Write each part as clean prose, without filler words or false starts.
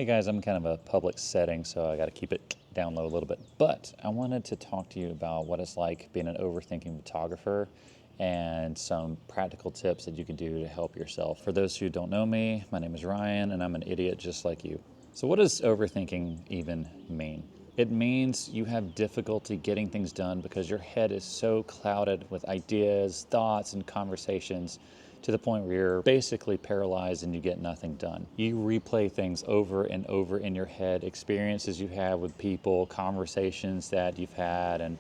Hey guys, I'm kind of a public setting, so I got to keep it down low a little bit. But I wanted to talk to you about what it's like being an overthinking photographer and some practical tips that you can do to help yourself. For those who don't know me, my name is Ryan and I'm an idiot just like you. So what does overthinking even mean? It means you have difficulty getting things done because your head is so clouded with ideas, thoughts, and conversations to the point where you're basically paralyzed and you get nothing done. You replay things over and over in your head, experiences you have with people, conversations that you've had, and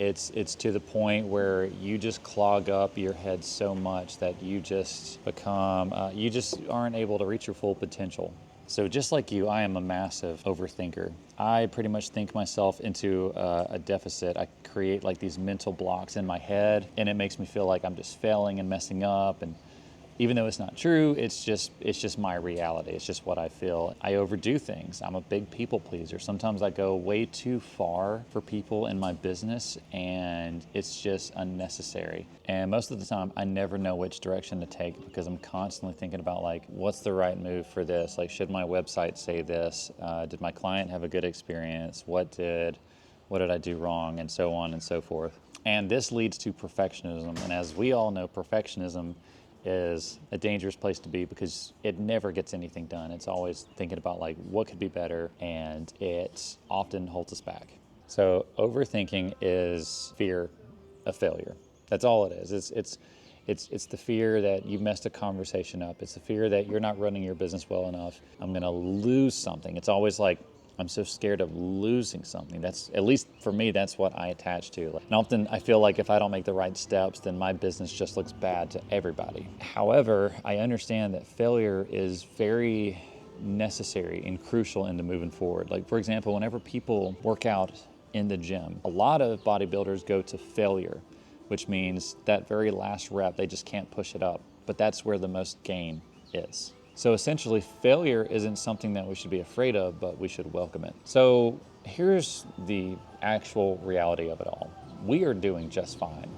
it's to the point where you just clog up your head so much that you just become, you just aren't able to reach your full potential. So just like you, I am a massive overthinker. I pretty much think myself into a deficit. I create like these mental blocks in my head, and it makes me feel like I'm just failing and messing up. And even though it's not true, it's just my reality. It's just what I feel. I overdo things. I'm a big people pleaser. Sometimes I go way too far for people in my business, and it's just unnecessary. And most of the time, I never know which direction to take because I'm constantly thinking about like, what's the right move for this? Like, should my website say this? Did my client have a good experience? What did I do wrong? And so on and so forth. And this leads to perfectionism. And as we all know, perfectionism is a dangerous place to be because it never gets anything done. It's always thinking about like what could be better, and it often holds us back. So overthinking is fear of failure. That's all it is. It's the fear that you messed a conversation up. It's the fear that you're not running your business well enough. I'm gonna lose something. It's always like, I'm so scared of losing something. That's, at least for me, that's what I attach to. And often I feel like if I don't make the right steps, then my business just looks bad to everybody. However, I understand that failure is very necessary and crucial into moving forward. Like, for example, whenever people work out in the gym, a lot of bodybuilders go to failure, which means that very last rep, they just can't push it up. But that's where the most gain is. So essentially, failure isn't something that we should be afraid of, but we should welcome it. So here's the actual reality of it all. We are doing just fine.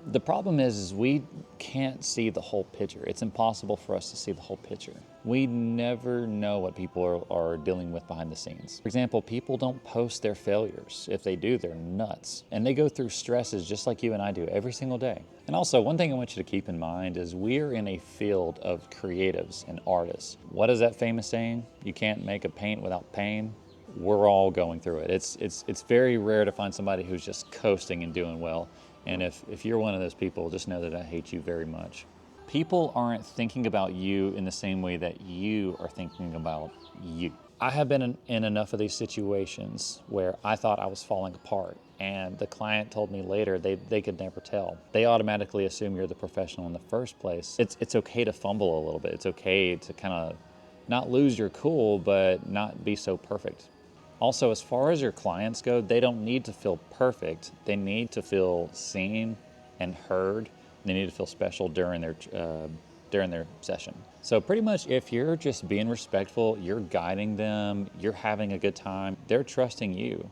The problem is we can't see the whole picture. It's impossible for us to see the whole picture. We never know what people are dealing with behind the scenes. For example, people don't post their failures. If they do, they're nuts. And they go through stresses just like you and I do every single day. And also, one thing I want you to keep in mind is we're in a field of creatives and artists. What is that famous saying? You can't make a paint without pain. We're all going through it. It's very rare to find somebody who's just coasting and doing well. And if you're one of those people, just know that I hate you very much. People aren't thinking about you in the same way that you are thinking about you. I have been in enough of these situations where I thought I was falling apart, and the client told me later they could never tell. They automatically assume you're the professional in the first place. It's okay to fumble a little bit. It's okay to kind of not lose your cool, but not be so perfect. Also, as far as your clients go, they don't need to feel perfect. They need to feel seen and heard. They need to feel special during their session. So pretty much if you're just being respectful, you're guiding them, you're having a good time, they're trusting you.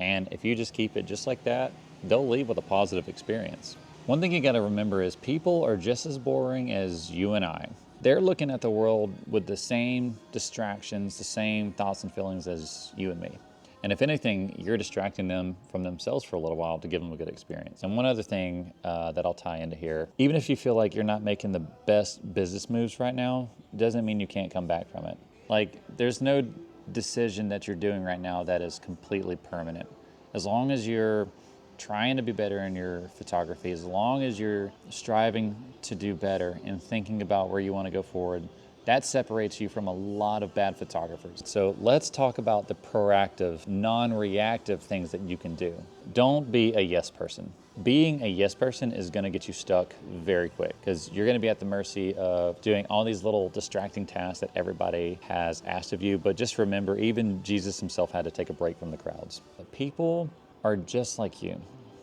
And if you just keep it just like that, they'll leave with a positive experience. One thing you gotta remember is people are just as boring as you and I. They're looking at the world with the same distractions, the same thoughts and feelings as you and me. And if anything, you're distracting them from themselves for a little while to give them a good experience. And one other thing that I'll tie into here, even if you feel like you're not making the best business moves right now, doesn't mean you can't come back from it. Like, there's no decision that you're doing right now that is completely permanent. As long as you're trying to be better in your photography, as long as you're striving to do better and thinking about where you want to go forward, that separates you from a lot of bad photographers. So let's talk about the proactive, non-reactive things that you can do. Don't be a yes person. Being a yes person is going to get you stuck very quick because you're going to be at the mercy of doing all these little distracting tasks that everybody has asked of you. But just remember, even Jesus himself had to take a break from the crowds. But people are just like you.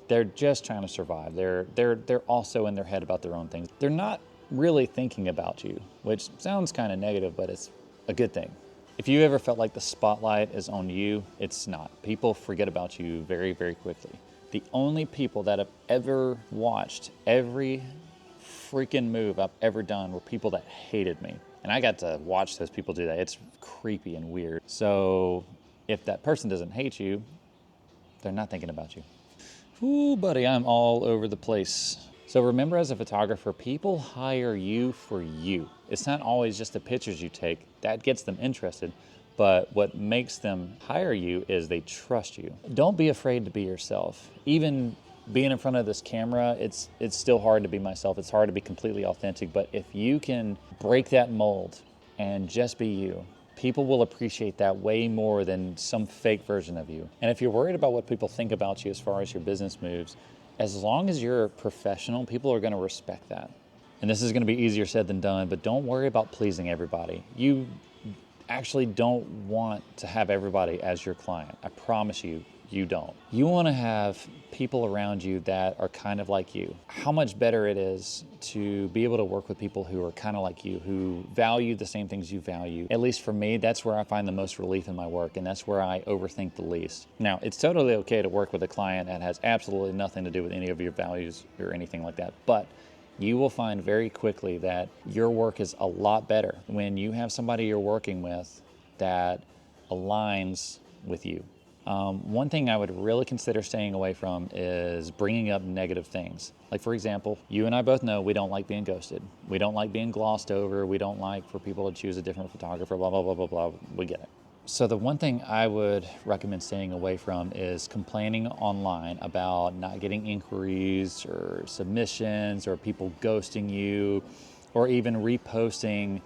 They're just trying to survive. They're also in their head about their own things. They're not really thinking about you, which sounds kind of negative, but it's a good thing. If you ever felt like the spotlight is on you, it's not. People forget about you very, very quickly. The only people that have ever watched every freaking move I've ever done were people that hated me. And I got to watch those people do that. It's creepy and weird. So if that person doesn't hate you, they're not thinking about you. Ooh, buddy, I'm all over the place. So remember, as a photographer, people hire you for you. It's not always just the pictures you take. That gets them interested. But what makes them hire you is they trust you. Don't be afraid to be yourself. Even being in front of this camera, it's still hard to be myself. It's hard to be completely authentic. But if you can break that mold and just be you, people will appreciate that way more than some fake version of you. And if you're worried about what people think about you as far as your business moves, as long as you're professional, people are going to respect that. And this is going to be easier said than done, but don't worry about pleasing everybody. You actually don't want to have everybody as your client. I promise you, you don't. You want to have people around you that are kind of like you. How much better it is to be able to work with people who are kind of like you, who value the same things you value. At least for me, that's where I find the most relief in my work, and that's where I overthink the least. Now, it's totally okay to work with a client that has absolutely nothing to do with any of your values or anything like that, but you will find very quickly that your work is a lot better when you have somebody you're working with that aligns with you. One thing I would really consider staying away from is bringing up negative things. Like, for example, you and I both know we don't like being ghosted. We don't like being glossed over. We don't like for people to choose a different photographer, blah, blah, blah, blah, blah. We get it. So the one thing I would recommend staying away from is complaining online about not getting inquiries or submissions or people ghosting you, or even reposting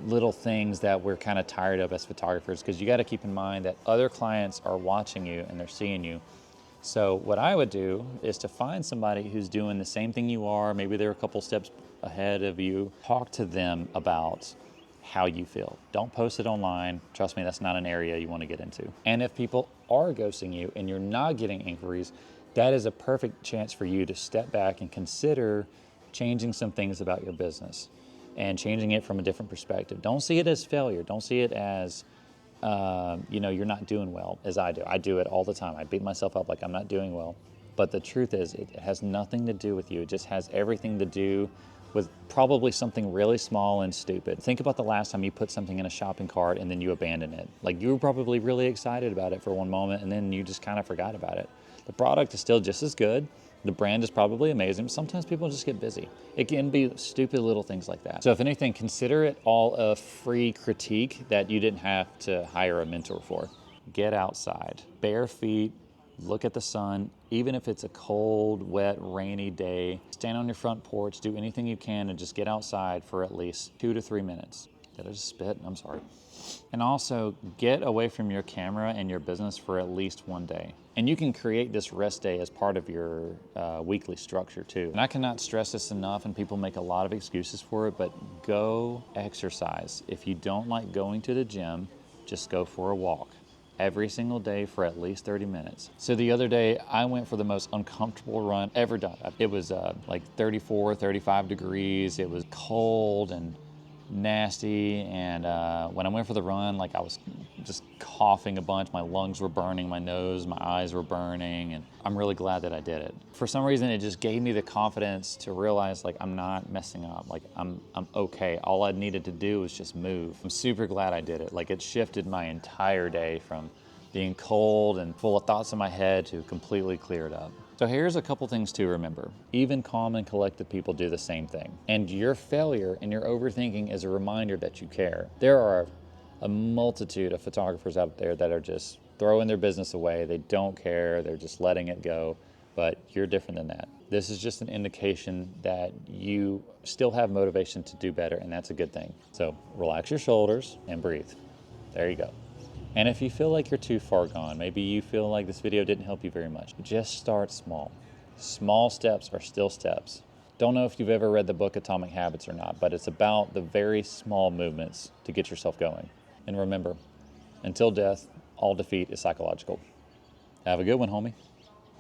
little things that we're kind of tired of as photographers, because you got to keep in mind that other clients are watching you and they're seeing you. So what I would do is to find somebody who's doing the same thing you are, maybe they're a couple steps ahead of you, talk to them about how you feel. Don't post it online. Trust me, that's not an area you want to get into. And if people are ghosting you and you're not getting inquiries, that is a perfect chance for you to step back and consider changing some things about your business and changing it from a different perspective. Don't see it as failure. Don't see it as, you're not doing well, as I do. I do it all the time. I beat myself up like I'm not doing well. But the truth is, it has nothing to do with you. It just has everything to do with probably something really small and stupid. Think about the last time you put something in a shopping cart and then you abandoned it. Like, you were probably really excited about it for one moment and then you just kind of forgot about it. The product is still just as good. The brand is probably amazing. Sometimes people just get busy. It can be stupid little things like that. So if anything, consider it all a free critique that you didn't have to hire a mentor for. Get outside, bare feet, look at the sun. Even if it's a cold, wet, rainy day, stand on your front porch, do anything you can, and just get outside for at least 2 to 3 minutes. Did I just spit? I'm sorry. And also, get away from your camera and your business for at least one day. And you can create this rest day as part of your weekly structure too. And I cannot stress this enough, and people make a lot of excuses for it, but go exercise. If you don't like going to the gym, just go for a walk every single day for at least 30 minutes. So the other day, I went for the most uncomfortable run ever done. It was like 34, 35 degrees. It was cold and nasty, and when I went for the run, like, I was just coughing a bunch. My lungs were burning, my nose, my eyes were burning, and I'm really glad that I did it. For some reason, it just gave me the confidence to realize, like, I'm not messing up. Like, I'm okay. All I needed to do was just move. I'm super glad I did it. Like, it shifted my entire day from being cold and full of thoughts in my head to completely cleared up. So here's a couple things to remember. Even calm and collected people do the same thing. And your failure and your overthinking is a reminder that you care. There are a multitude of photographers out there that are just throwing their business away. They don't care. They're just letting it go. But you're different than that. This is just an indication that you still have motivation to do better, and that's a good thing. So relax your shoulders and breathe. There you go. And if you feel like you're too far gone, maybe you feel like this video didn't help you very much, just start small. Small steps are still steps. Don't know if you've ever read the book Atomic Habits or not, but it's about the very small movements to get yourself going. And remember, until death, all defeat is psychological. Have a good one, homie.